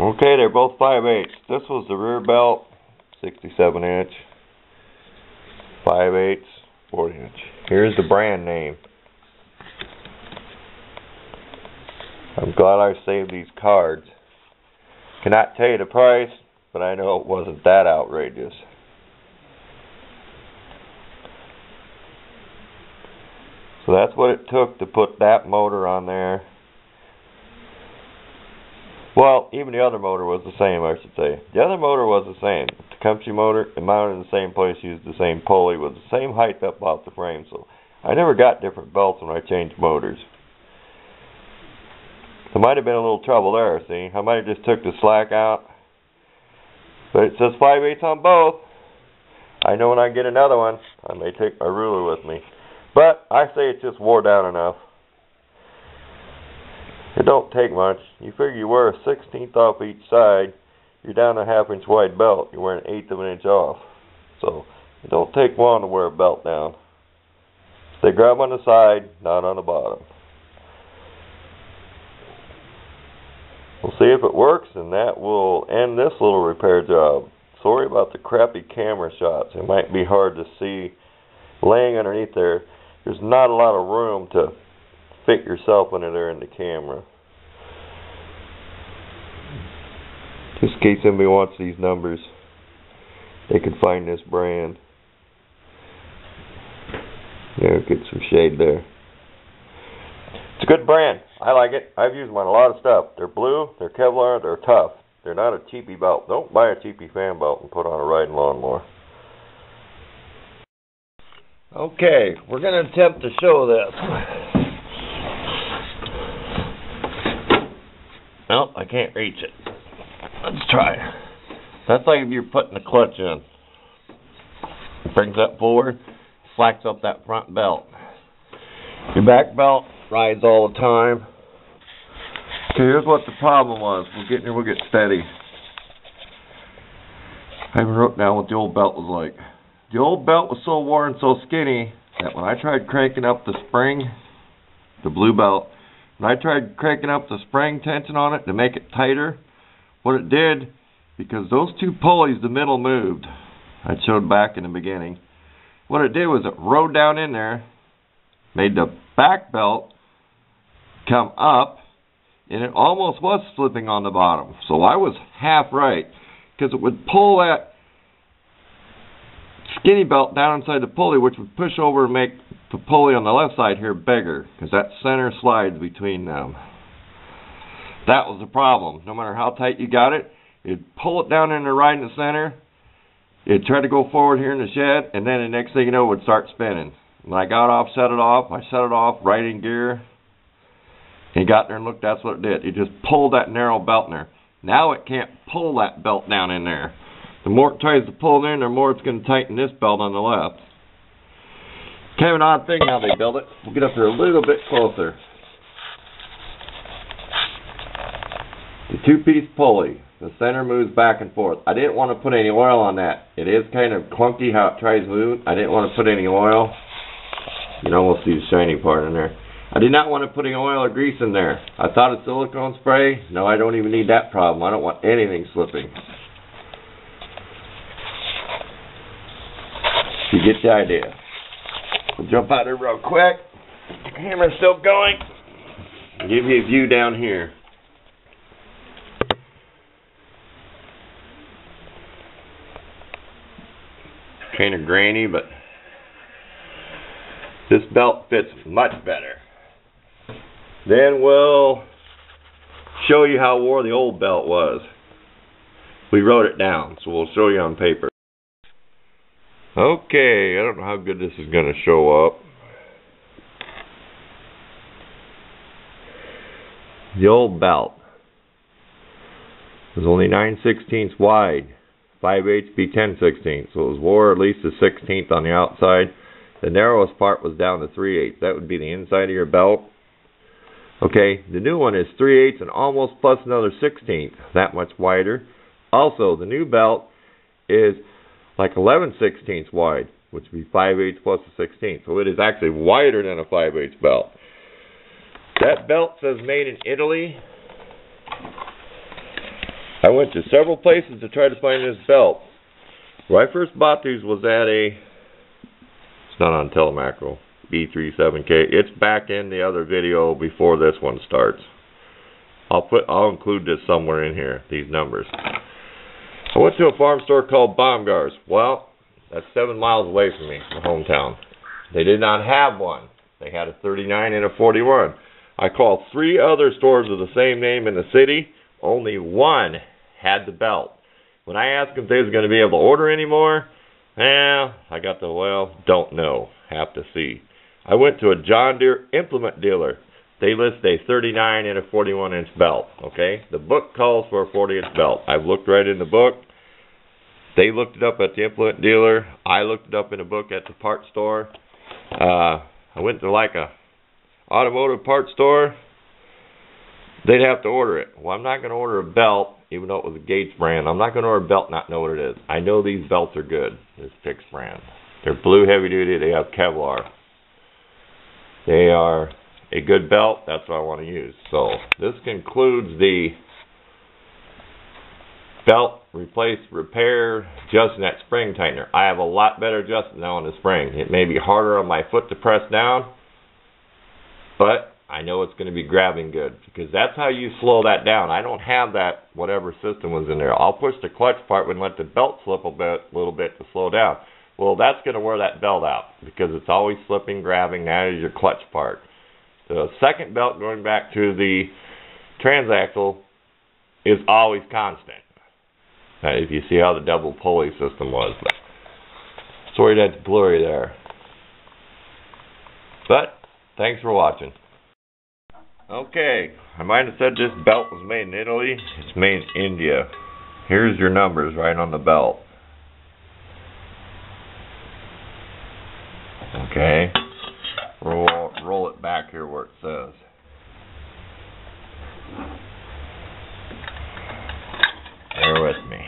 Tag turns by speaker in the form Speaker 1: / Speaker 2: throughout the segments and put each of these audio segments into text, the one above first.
Speaker 1: Okay, they're both 5/8. This was the rear belt, 67 inch, 5/8, 40 inch. Here's the brand name. I'm glad I saved these cards. Cannot tell you the price, but I know it wasn't that outrageous. So that's what it took to put that motor on there. Well, even the other motor was the same, I should say. The other motor was the same. The Tecumseh motor, it mounted in the same place, used the same pulley, with the same height up off the frame. So I never got different belts when I changed motors. There might have been a little trouble there, see? I might have just took the slack out. But it says 5/8 on both. I know when I get another one, I may take my ruler with me. But I say it just wore down enough. It don't take much. You figure you wear a 1/16 off each side, you're down a 1/2 inch wide belt. You're wearing 1/8 of an inch off. So it don't take long to wear a belt down. They grab on the side, not on the bottom. We'll see if it works, and that will end this little repair job. Sorry about the crappy camera shots. It might be hard to see laying underneath there. There's not a lot of room to fit yourself under there in the camera. Just in case anybody wants these numbers, they can find this brand. Yeah, get some shade there. It's a good brand. I like it. I've used them on a lot of stuff. They're blue, they're Kevlar, they're tough. They're not a cheapy belt. Don't buy a cheapy fan belt and put on a riding lawnmower. Okay, we're going to attempt to show this. Nope, I can't reach it. Let's try. That's like if you're putting the clutch in. It brings that forward, slacks up that front belt. Your back belt rides all the time. Okay, here's what the problem was. We'll get steady. I wrote down what the old belt was like. The old belt was so worn, so skinny, that when I tried cranking up the spring, the blue belt, when I tried cranking up the spring tension on it to make it tighter, what it did, because those two pulleys, the middle moved, I showed back in the beginning, what it did was it rode down in there, made the back belt come up, and it almost was slipping on the bottom. So I was half right, because it would pull that skinny belt down inside the pulley, which would push over and make the pulley on the left side here bigger, because that center slides between them. That was the problem. No matter how tight you got it, it'd pull it down in there right in the center, it'd try to go forward here in the shed, and then the next thing you know, it would start spinning. When I got off, set it off right in gear, and got there and looked, that's what it did. It just pulled that narrow belt in there. Now it can't pull that belt down in there. The more it tries to pull in, the more it's going to tighten this belt on the left. Kind of an odd thing how they build it. We'll get up there a little bit closer. The two-piece pulley. The center moves back and forth. I didn't want to put any oil on that. It is kind of clunky how it tries to move. I didn't want to put any oil. You can almost see the shiny part in there. I did not want to put any oil or grease in there. I thought of silicone spray. No, I don't even need that problem. I don't want anything slipping. You get the idea. We'll jump out there real quick. The camera's still going. I'll give you a view down here. Kind of grainy, but this belt fits much better. Then we'll show you how wore the old belt was. We wrote it down, so we'll show you on paper. Okay, I don't know how good this is going to show up. The old belt was only 9/16 wide, 5/8 be 10/16, so it was wore at least a 1/16 on the outside. The narrowest part was down to 3/8. That would be the inside of your belt. Okay, the new one is 3/8 and almost plus another 1/16, that much wider. Also, the new belt is like 11/16 wide, which would be 5/8 plus a 16. So it is actually wider than a 5/8 belt. That belt says made in Italy. I went to several places to try to find this belt. Where I first bought these was at it's not on Telemacro, B37K. It's back in the other video before this one starts. I'll include this somewhere in here, these numbers. I went to a farm store called Baumgart's. Well, that's 7 miles away from me, my hometown. They did not have one. They had a 39 and a 41. I called 3 other stores of the same name in the city. Only one had the belt. When I asked them if they was going to be able to order any more, I got the, don't know. Have to see. I went to a John Deere implement dealer. They list a 39 and a 41-inch belt, okay? The book calls for a 40-inch belt. I've looked right in the book. They looked it up at the implement dealer. I looked it up in a book at the parts store. I went to like a automotive parts store. They'd have to order it. Well, I'm not going to order a belt, even though it was a Gates brand. I'm not going to order a belt and not know what it is. I know these belts are good, this fixed brand. They're blue heavy duty. They have Kevlar. They are a good belt. That's what I want to use. So this concludes the belt repair adjusting that spring tightener. I have a lot better adjustment now on the spring. It may be harder on my foot to press down, but I know it's going to be grabbing good, because that's how you slow that down. I don't have that whatever system was in there. I'll push the clutch part and let the belt slip a little bit to slow down. Well, that's going to wear that belt out, because it's always slipping, grabbing. That is your clutch part. The second belt going back to the transaxle is always constant. If you see how the double pulley system was. But sorry that's blurry there. But thanks for watching. Okay, I might have said this belt was made in Italy. It's made in India. Here's your numbers right on the belt. Okay, roll it back here where it says. Bear with me.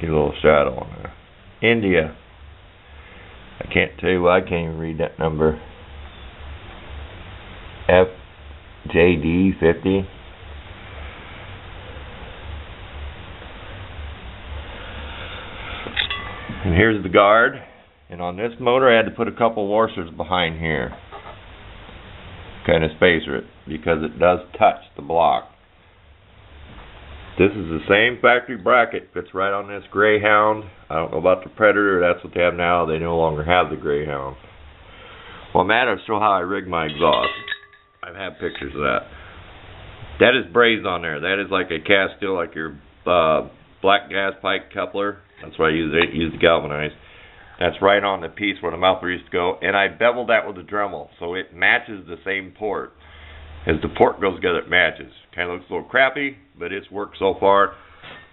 Speaker 1: Get a little shadow on there. India. I can't tell you why I can't even read that number. FJD 50. And here's the guard. And on this motor I had to put a couple washers behind here. Kind of spacer it, because it does touch the block. This is the same factory bracket, fits right on this Greyhound. I don't know about the Predator, that's what they have now. They no longer have the Greyhound. Well, Matt, I'll show how I rig my exhaust. I have pictures of that. That is brazed on there. That is like a cast steel, like your black gas pipe coupler. That's what I use the galvanized. That's right on the piece where the muffler used to go. And I beveled that with a Dremel, so it matches the same port. As the port goes together, it matches. Kind of looks a little crappy, but it's worked so far.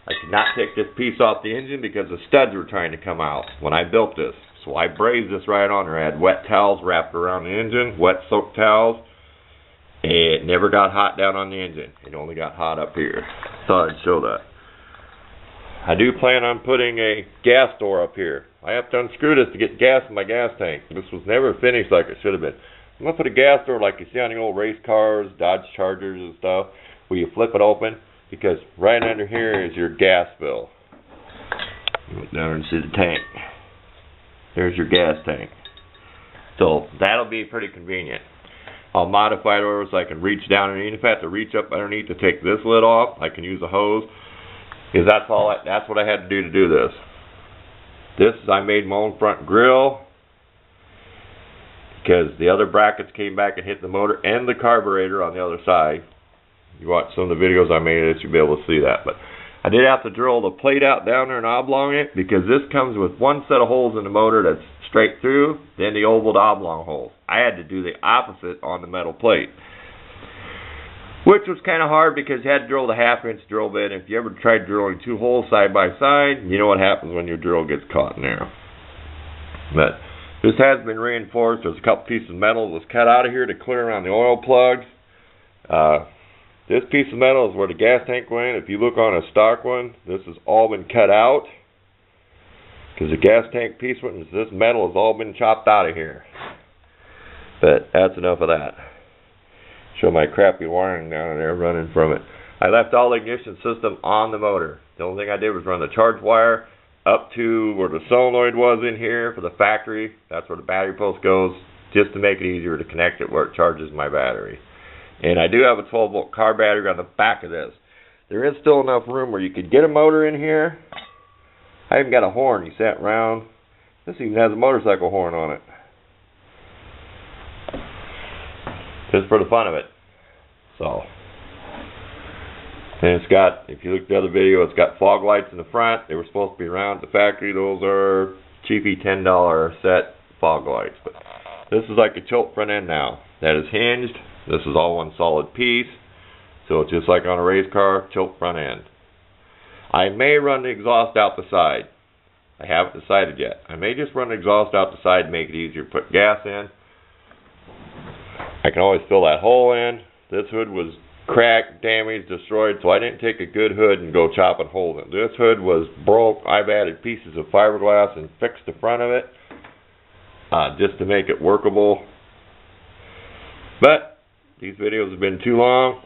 Speaker 1: I could not take this piece off the engine because the studs were trying to come out when I built this. So I brazed this right on there. I had wet towels wrapped around the engine, wet soaked towels. It never got hot down on the engine. It only got hot up here. Thought I'd show that. I do plan on putting a gas door up here. I have to unscrew this to get gas in my gas tank. This was never finished like it should have been. I'm going to put a gas door like you see on the old race cars, Dodge Chargers and stuff, where you flip it open, because right under here is your gas bill. You look down and see the tank. There's your gas tank. So that'll be pretty convenient. I'll modify it over so I can reach down, and even if I have to reach up underneath to take this lid off, I can use a hose. Because that's what I had to do this. I made my own front grill, because the other brackets came back and hit the motor and the carburetor on the other side. You watch some of the videos I made of this, you'll be able to see that. But I did have to drill the plate out down there and oblong it, because this comes with one set of holes in the motor that's straight through, then the oval to oblong holes. I had to do the opposite on the metal plate, which was kind of hard because you had to drill the 1/2-inch drill bit. If you ever tried drilling 2 holes side by side, you know what happens when your drill gets caught in there. But this has been reinforced. There's a couple pieces of metal that was cut out of here to clear around the oil plugs. This piece of metal is where the gas tank went. If you look on a stock one, this has all been cut out, because the gas tank piece went, this metal has all been chopped out of here. But that's enough of that. Show my crappy wiring down there running from it. I left all the ignition system on the motor. The only thing I did was run the charge wire up to where the solenoid was in here for the factory. That's where the battery post goes, just to make it easier to connect it where it charges my battery. And I do have a 12-volt car battery on the back of this. There is still enough room where you could get a motor in here. I even got a horn. You sat round. This even has a motorcycle horn on it. Just for the fun of it. So. And it's got, if you look at the other video, it's got fog lights in the front. They were supposed to be around at the factory. Those are cheapy $10 set fog lights. But this is like a tilt front end now. That is hinged. This is all one solid piece. So it's just like on a race car, tilt front end. I may run the exhaust out the side. I haven't decided yet. I may just run the exhaust out the side and make it easier to put gas in. I can always fill that hole in. This hood was cracked, damaged, destroyed, so I didn't take a good hood and go chop and hold it. This hood was broke. I've added pieces of fiberglass and fixed the front of it just to make it workable. But these videos have been too long.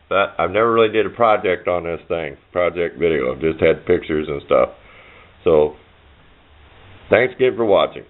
Speaker 1: But I've never really did a project on this thing, project video. I've just had pictures and stuff. So, thanks again for watching.